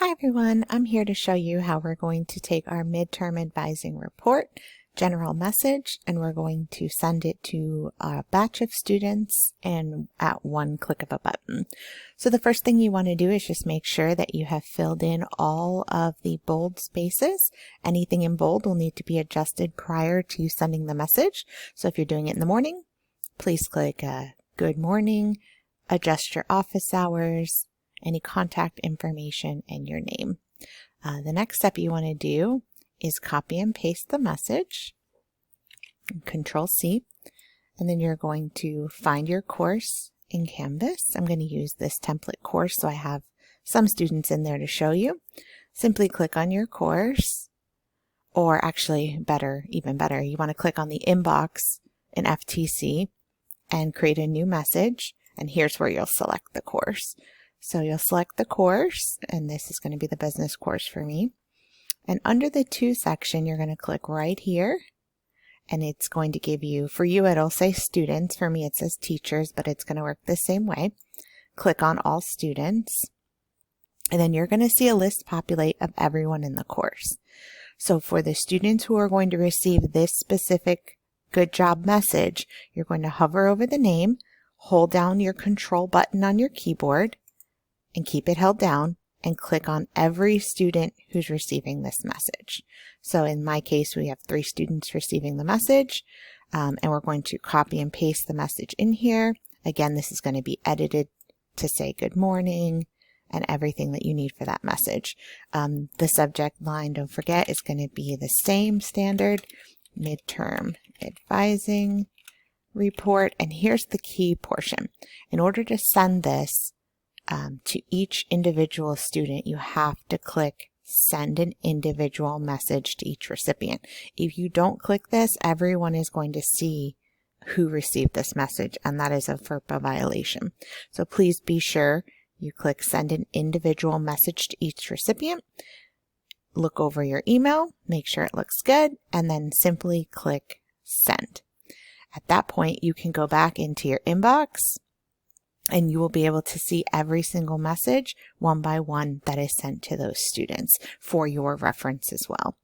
Hi everyone, I'm here to show you how we're going to take our midterm advising report, general message, and we're going to send it to a batch of students and at one click of a button. So the first thing you want to do is just make sure that you have filled in all of the bold spaces. Anything in bold will need to be adjusted prior to sending the message. So if you're doing it in the morning, please click good morning, adjust your office hours, any contact information, and your name. The next step you want to do is copy and paste the message, Control C, and then you're going to find your course in Canvas. I'm going to use this template course, so I have some students in there to show you. Simply click on your course, or actually even better, you want to click on the inbox in FTC and create a new message, and here's where you'll select the course. So you'll select the course, and this is going to be the business course for me. And under the To section, you're going to click right here, and it's going to give you, for you it'll say students, for me it says teachers, but it's going to work the same way. Click on all students, and then you're going to see a list populate of everyone in the course. So for the students who are going to receive this specific good job message, you're going to hover over the name, hold down your control button on your keyboard, and keep it held down, and click on every student who's receiving this message. So in my case, we have 3 students receiving the message, and we're going to copy and paste the message in here. Again, this is going to be edited to say good morning and everything that you need for that message. The subject line, don't forget, is going to be the same standard, midterm advising report. And here's the key portion. In order to send this to each individual student, you have to click send an individual message to each recipient. If you don't click this, everyone is going to see who received this message, and that is a FERPA violation. So please be sure you click send an individual message to each recipient. Look over your email, make sure it looks good, and then simply click send. At that point, you can go back into your inbox, and you will be able to see every single message one by one that is sent to those students for your reference as well.